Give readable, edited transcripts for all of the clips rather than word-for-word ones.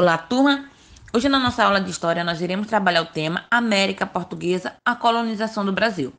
Olá, turma! Hoje, na nossa aula de História, nós iremos trabalhar o tema América Portuguesa, a colonização do Brasil.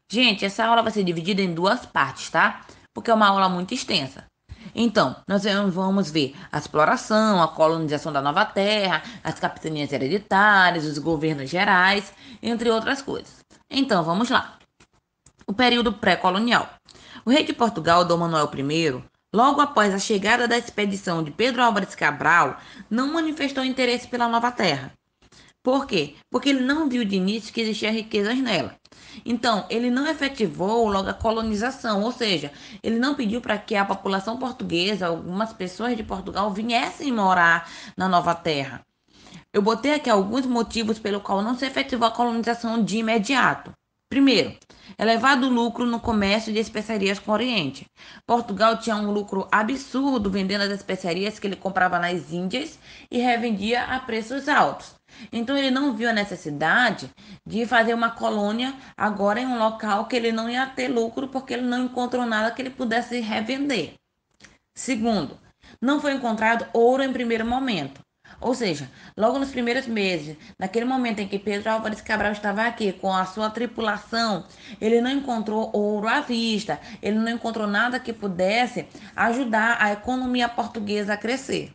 Gente, essa aula vai ser dividida em duas partes, tá? Porque é uma aula muito extensa. Então, nós vamos ver a exploração, a colonização da nova terra, as capitanias hereditárias, os governos gerais, entre outras coisas. Então, vamos lá. O período pré-colonial. O rei de Portugal, Dom Manuel I, logo após a chegada da expedição de Pedro Álvares Cabral, não manifestou interesse pela nova terra. Por quê? Porque ele não viu de início que existiam riquezas nela. Então, ele não efetivou logo a colonização, ou seja, ele não pediu para que a população portuguesa, algumas pessoas de Portugal, viessem morar na nova terra. Eu botei aqui alguns motivos pelo qual não se efetivou a colonização de imediato. Primeiro, elevado lucro no comércio de especiarias com o Oriente. Portugal tinha um lucro absurdo vendendo as especiarias que ele comprava nas Índias e revendia a preços altos. Então ele não viu a necessidade de fazer uma colônia agora em um local que ele não ia ter lucro porque ele não encontrou nada que ele pudesse revender. Segundo, não foi encontrado ouro em primeiro momento. Ou seja, logo nos primeiros meses, naquele momento em que Pedro Álvares Cabral estava aqui com a sua tripulação, ele não encontrou ouro à vista, ele não encontrou nada que pudesse ajudar a economia portuguesa a crescer.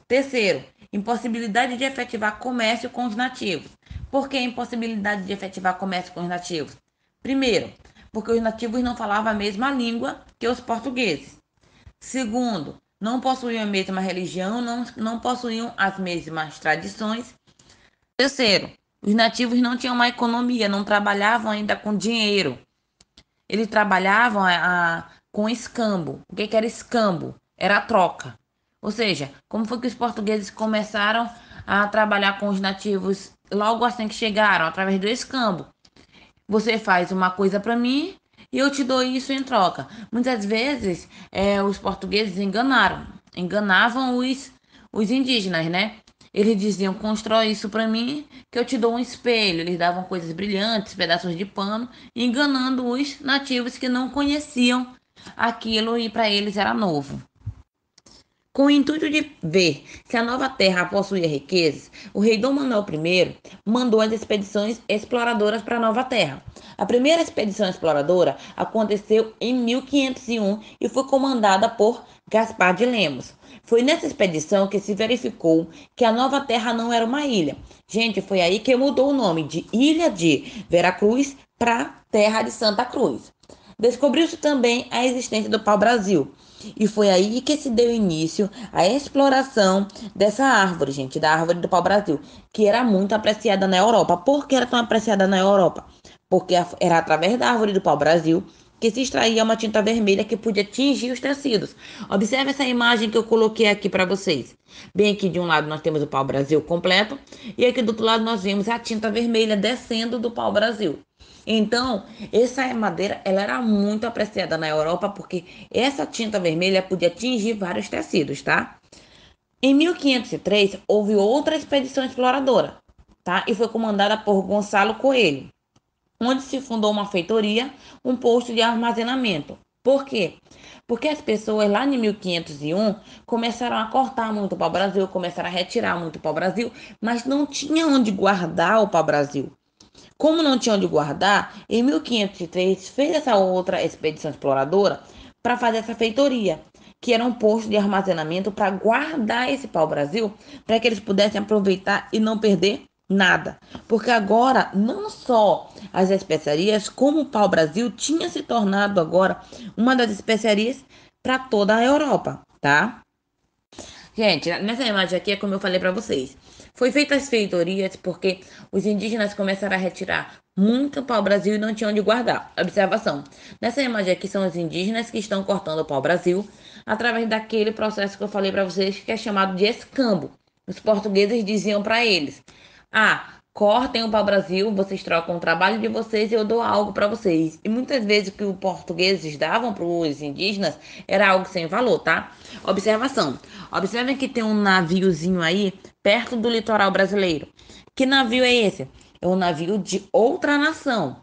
Terceiro, impossibilidade de efetivar comércio com os nativos. Por que impossibilidade de efetivar comércio com os nativos? Primeiro, porque os nativos não falavam a mesma língua que os portugueses. Segundo, não possuíam a mesma religião, não possuíam as mesmas tradições. Terceiro, os nativos não tinham uma economia, não trabalhavam ainda com dinheiro. Eles trabalhavam com escambo. O que era escambo? Era a troca. Ou seja, como foi que os portugueses começaram a trabalhar com os nativos logo assim que chegaram? Através do escambo. Você faz uma coisa para mim e eu te dou isso em troca. Muitas vezes os portugueses enganavam os indígenas, né? Eles diziam, constrói isso para mim que eu te dou um espelho. Eles davam coisas brilhantes, pedaços de pano, enganando os nativos que não conheciam aquilo e para eles era novo. Com o intuito de ver se a nova terra possuía riquezas, o rei Dom Manuel I mandou as expedições exploradoras para a nova terra. A primeira expedição exploradora aconteceu em 1501 e foi comandada por Gaspar de Lemos. Foi nessa expedição que se verificou que a nova terra não era uma ilha. Gente, foi aí que mudou o nome de Ilha de Veracruz para Terra de Santa Cruz. Descobriu-se também a existência do pau-brasil. E foi aí que se deu início à exploração dessa árvore, gente, da árvore do pau-brasil, que era muito apreciada na Europa. Por que era tão apreciada na Europa? Porque era através da árvore do pau-brasil que se extraía uma tinta vermelha que podia tingir os tecidos. Observe essa imagem que eu coloquei aqui para vocês. Bem aqui de um lado nós temos o pau-brasil completo e aqui do outro lado nós vemos a tinta vermelha descendo do pau-brasil. Então, essa madeira ela era muito apreciada na Europa porque essa tinta vermelha podia atingir vários tecidos, tá? Em 1503, houve outra expedição exploradora, tá? E foi comandada por Gonçalo Coelho, onde se fundou uma feitoria, um posto de armazenamento. Por quê? Porque as pessoas lá em 1501 começaram a cortar muito o pau-brasil, começaram a retirar muito o pau-brasil, mas não tinha onde guardar o pau-brasil. Como não tinha onde guardar, em 1503 fez essa outra expedição exploradora para fazer essa feitoria, que era um posto de armazenamento para guardar esse pau-brasil, para que eles pudessem aproveitar e não perder nada. Porque agora, não só as especiarias, como o pau-brasil tinha se tornado agora uma das especiarias para toda a Europa, tá? Gente, nessa imagem aqui é como eu falei para vocês. Foi feitas as feitorias porque os indígenas começaram a retirar muito pau-brasil e não tinham onde guardar. Observação. Nessa imagem aqui são os indígenas que estão cortando o pau-brasil através daquele processo que eu falei para vocês que é chamado de escambo. Os portugueses diziam para eles: "Ah, cortem o pau-brasil, vocês trocam o trabalho de vocês e eu dou algo para vocês." E muitas vezes o que os portugueses davam para os indígenas era algo sem valor, tá? Observação. Observem que tem um naviozinho aí perto do litoral brasileiro. Que navio é esse? É um navio de outra nação.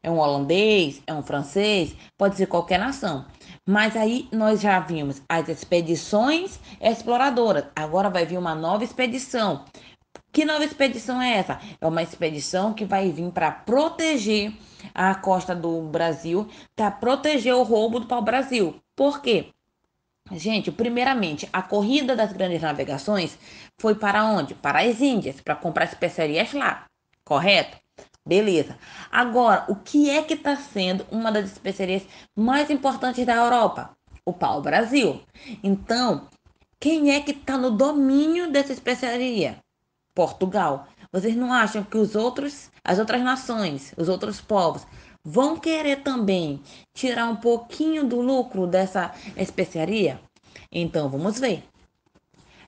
É um holandês, é um francês, pode ser qualquer nação. Mas aí nós já vimos as expedições exploradoras. Agora vai vir uma nova expedição. Que nova expedição é essa? É uma expedição que vai vir para proteger a costa do Brasil, para proteger o roubo do pau-brasil. Por quê? Gente, primeiramente, a corrida das grandes navegações foi para onde? Para as Índias, para comprar especiarias lá. Correto? Beleza. Agora, o que é que está sendo uma das especiarias mais importantes da Europa? O pau-brasil. Então, quem é que está no domínio dessa especiaria? Portugal. Vocês não acham que as outras nações, os outros povos, vão querer também tirar um pouquinho do lucro dessa especiaria? Então vamos ver.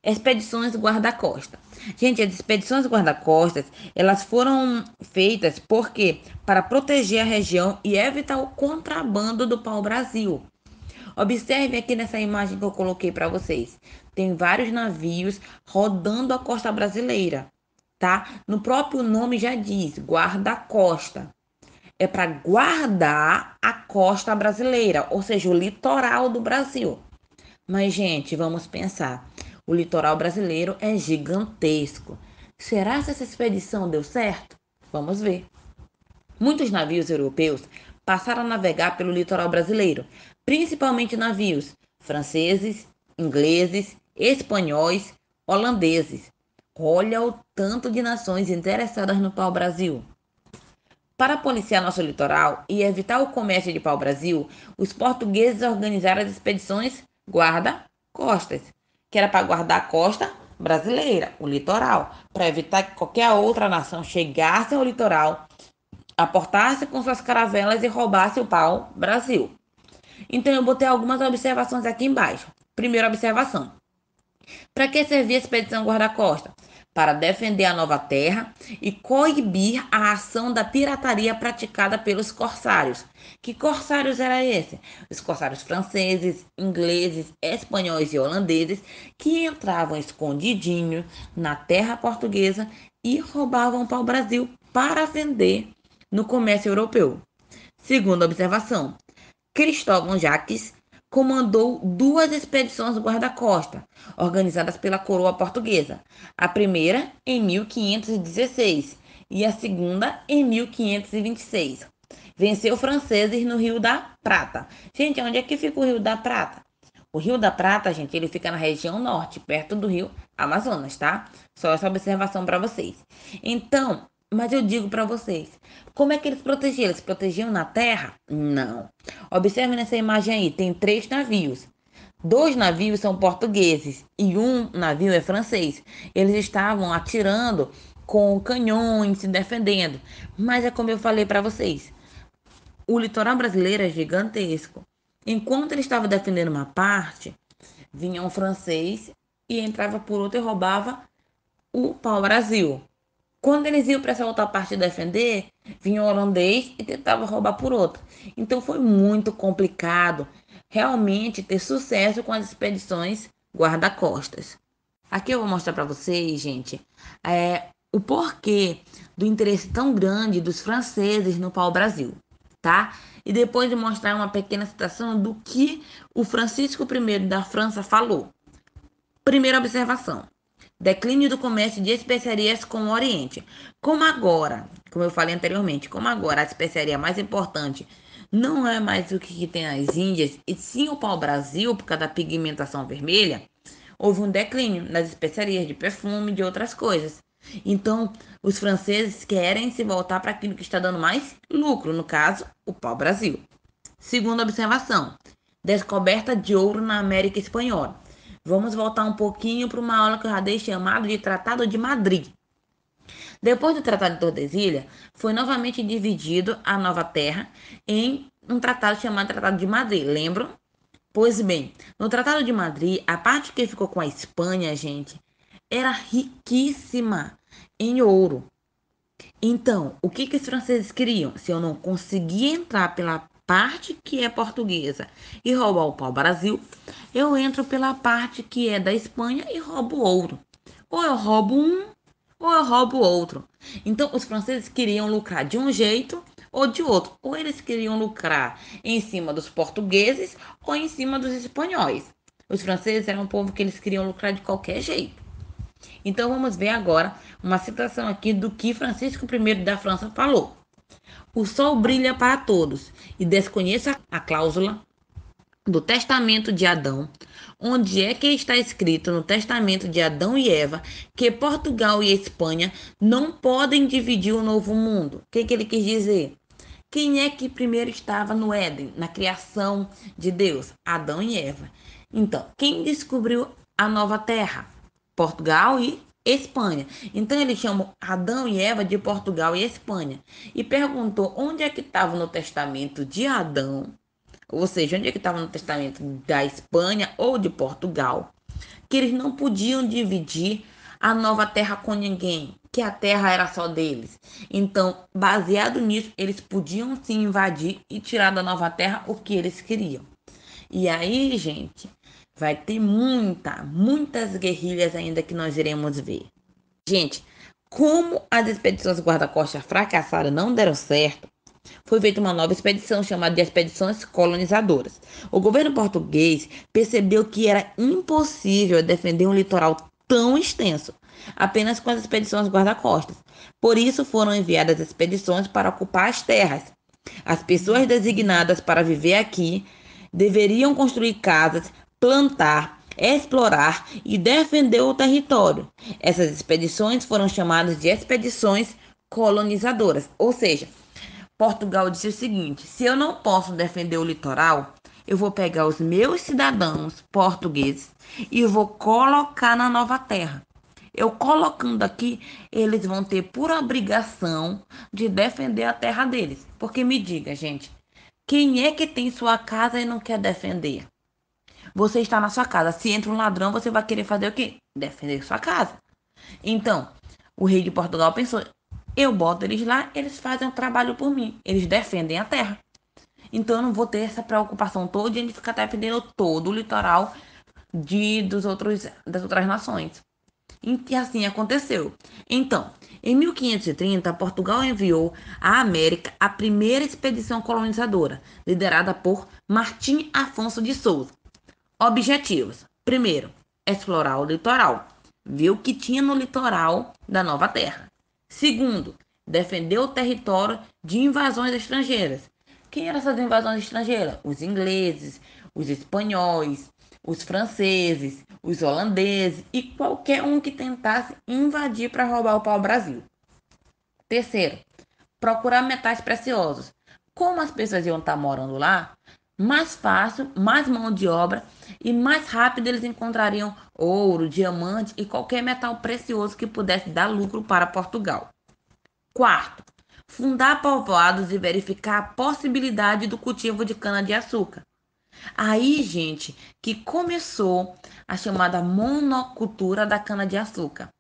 Expedições guarda-costa. Gente, as expedições guarda-costas, elas foram feitas porque para proteger a região e evitar o contrabando do pau-brasil. Observe aqui nessa imagem que eu coloquei para vocês. Tem vários navios rodando a costa brasileira, tá? No próprio nome já diz, guarda-costa. É para guardar a costa brasileira, ou seja, o litoral do Brasil. Mas, gente, vamos pensar. O litoral brasileiro é gigantesco. Será que essa expedição deu certo? Vamos ver. Muitos navios europeus passaram a navegar pelo litoral brasileiro, principalmente navios franceses, ingleses, espanhóis, holandeses. Olha o tanto de nações interessadas no pau-brasil. Para policiar nosso litoral e evitar o comércio de pau-brasil, os portugueses organizaram as expedições guarda-costas, que era para guardar a costa brasileira, o litoral, para evitar que qualquer outra nação chegasse ao litoral, aportasse com suas caravelas e roubasse o pau-brasil. Então eu botei algumas observações aqui embaixo. Primeira observação: para que servia a expedição guarda-costa? Para defender a nova terra e coibir a ação da pirataria praticada pelos corsários. Que corsários era esse? Os corsários franceses, ingleses, espanhóis e holandeses que entravam escondidinho na terra portuguesa e roubavam para o Brasil para vender no comércio europeu. Segunda observação: Cristóvão Jacques comandou duas expedições guarda-costa, organizadas pela coroa portuguesa. A primeira em 1516 e a segunda em 1526. Venceu franceses no Rio da Prata. Gente, onde é que fica o Rio da Prata? O Rio da Prata, gente, ele fica na região norte, perto do Rio Amazonas, tá? Só essa observação para vocês. Então, mas eu digo para vocês, como é que eles protegiam? Eles protegiam na terra? Não. Observe nessa imagem aí, tem 3 navios. 2 navios são portugueses e um navio é francês. Eles estavam atirando com canhões, se defendendo. Mas é como eu falei para vocês, o litoral brasileiro é gigantesco. Enquanto ele estava defendendo uma parte, vinha um francês e entrava por outra e roubava o pau-brasil. Quando eles iam para essa outra parte defender, vinha o holandês e tentava roubar por outra. Então foi muito complicado realmente ter sucesso com as expedições guarda-costas. Aqui eu vou mostrar para vocês, gente, o porquê do interesse tão grande dos franceses no pau-brasil, tá? E depois de mostrar uma pequena citação do que o Francisco I da França falou. Primeira observação: declínio do comércio de especiarias com o Oriente. Como eu falei anteriormente, como agora a especiaria mais importante não é mais o que tem nas Índias, e sim o pau-brasil, por causa da pigmentação vermelha, houve um declínio nas especiarias de perfume e de outras coisas. Então, os franceses querem se voltar para aquilo que está dando mais lucro, no caso, o pau-brasil. Segunda observação: descoberta de ouro na América Espanhola. Vamos voltar um pouquinho para uma aula que eu já dei chamado de Tratado de Madrid. Depois do Tratado de Tordesilhas, foi novamente dividido a Nova Terra em um tratado chamado Tratado de Madrid. Lembram? Pois bem, no Tratado de Madrid, a parte que ficou com a Espanha, gente, era riquíssima em ouro. Então, o que os franceses queriam? Se eu não conseguir entrar pela parte que é portuguesa e roubar o pau-brasil, eu entro pela parte que é da Espanha e roubo ouro. Ou eu roubo um, ou eu roubo outro. Então, os franceses queriam lucrar de um jeito, ou de outro. Ou eles queriam lucrar em cima dos portugueses ou em cima dos espanhóis. Os franceses eram um povo que eles queriam lucrar de qualquer jeito. Então vamos ver agora uma citação aqui do que Francisco I da França falou. O sol brilha para todos e desconheça a cláusula do testamento de Adão, onde é que está escrito no testamento de Adão e Eva que Portugal e Espanha não podem dividir o novo mundo. O que ele quis dizer? Quem é que primeiro estava no Éden, na criação de Deus? Adão e Eva. Então, quem descobriu a nova terra? Portugal e Espanha. Então ele chamou Adão e Eva de Portugal e Espanha e perguntou onde é que estava no testamento de Adão, ou seja, onde é que estava no testamento da Espanha ou de Portugal, que eles não podiam dividir a nova terra com ninguém, que a terra era só deles. Então, baseado nisso, eles podiam se invadir e tirar da nova terra o que eles queriam. E aí, gente, vai ter muitas guerrilhas ainda que nós iremos ver. Gente, como as expedições guarda-costas fracassaram e não deram certo, foi feita uma nova expedição chamada de Expedições Colonizadoras. O governo português percebeu que era impossível defender um litoral tão extenso, apenas com as expedições guarda-costas. Por isso foram enviadas expedições para ocupar as terras. As pessoas designadas para viver aqui deveriam construir casas, plantar, explorar e defender o território. Essas expedições foram chamadas de expedições colonizadoras, ou seja, Portugal disse o seguinte: se eu não posso defender o litoral, eu vou pegar os meus cidadãos portugueses e vou colocar na nova terra. Eu colocando aqui, eles vão ter por obrigação de defender a terra deles. Porque me diga, gente, quem é que tem sua casa e não quer defender? Você está na sua casa. Se entra um ladrão, você vai querer fazer o quê? Defender sua casa. Então, o rei de Portugal pensou: eu boto eles lá, eles fazem o trabalho por mim. Eles defendem a terra. Então eu não vou ter essa preocupação toda de ficar defendendo todo o litoral das outras nações. E assim aconteceu. Então, em 1530, Portugal enviou à América a primeira expedição colonizadora, liderada por Martim Afonso de Souza. Objetivos: primeiro, explorar o litoral, ver o que tinha no litoral da nova terra. Segundo, defender o território de invasões estrangeiras. Quem eram essas invasões estrangeiras? Os ingleses, os espanhóis, os franceses, os holandeses e qualquer um que tentasse invadir para roubar o pau-brasil. Terceiro, procurar metais preciosos. Como as pessoas iam estar morando lá, mais fácil, mais mão de obra e mais rápido eles encontrariam ouro, diamante e qualquer metal precioso que pudesse dar lucro para Portugal. Quarto, fundar povoados e verificar a possibilidade do cultivo de cana-de-açúcar. Aí, gente, que começou a chamada monocultura da cana-de-açúcar.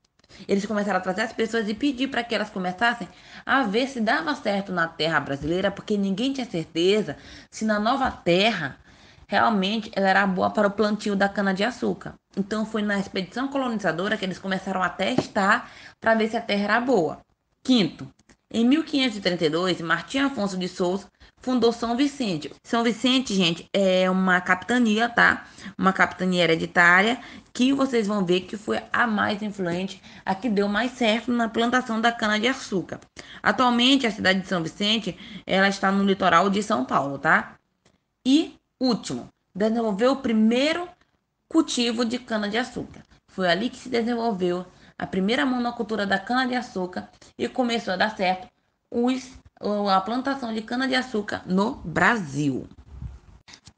Eles começaram a trazer as pessoas e pedir para que elas começassem a ver se dava certo na terra brasileira, porque ninguém tinha certeza se na nova terra realmente ela era boa para o plantio da cana-de-açúcar. Então foi na expedição colonizadora que eles começaram a testar para ver se a terra era boa. Quinto, em 1532, Martim Afonso de Souza fundou São Vicente. São Vicente, gente, é uma capitania, tá? Uma capitania hereditária que vocês vão ver que foi a mais influente, a que deu mais certo na plantação da cana-de-açúcar. Atualmente, a cidade de São Vicente, ela está no litoral de São Paulo, tá? E, último, desenvolveu o primeiro cultivo de cana-de-açúcar. Foi ali que se desenvolveu a primeira monocultura da cana-de-açúcar e começou a dar certo a plantação de cana-de-açúcar no Brasil.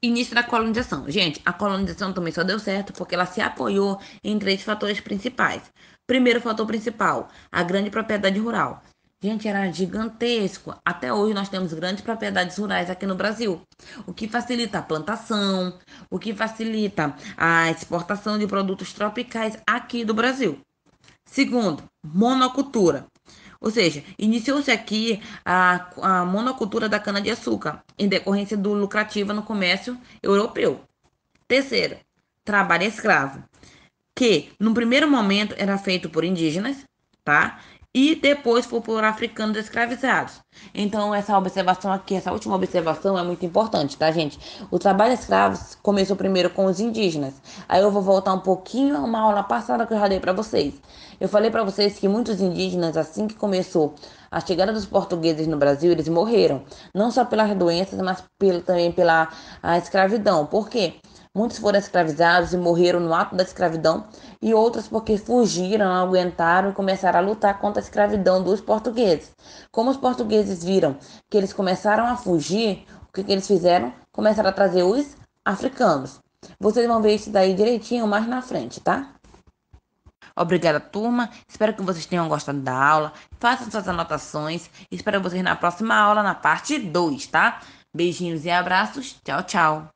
Início da colonização. Gente, a colonização também só deu certo porque ela se apoiou em três fatores principais. Primeiro fator principal, a grande propriedade rural. Gente, era gigantesco. Até hoje nós temos grandes propriedades rurais aqui no Brasil, o que facilita a plantação, o que facilita a exportação de produtos tropicais aqui do Brasil. Segundo, monocultura. Ou seja, iniciou-se aqui a monocultura da cana-de-açúcar, em decorrência do lucrativo no comércio europeu. Terceiro, trabalho escravo, que no primeiro momento era feito por indígenas, tá? e depois for por africanos escravizados. Então, essa observação aqui, essa última observação é muito importante, tá, gente? O trabalho escravo começou primeiro com os indígenas. Aí eu vou voltar um pouquinho a uma aula passada que eu já dei para vocês. Eu falei para vocês que muitos indígenas, assim que começou a chegada dos portugueses no Brasil, eles morreram. Não só pelas doenças, mas também pela escravidão. Por quê? Muitos foram escravizados e morreram no ato da escravidão, e outros porque fugiram, não aguentaram e começaram a lutar contra a escravidão dos portugueses. Como os portugueses viram que eles começaram a fugir, o que eles fizeram? Começaram a trazer os africanos. Vocês vão ver isso daí direitinho mais na frente, tá? Obrigada, turma. Espero que vocês tenham gostado da aula. Façam suas anotações. Espero vocês na próxima aula, na parte 2, tá? Beijinhos e abraços. Tchau, tchau.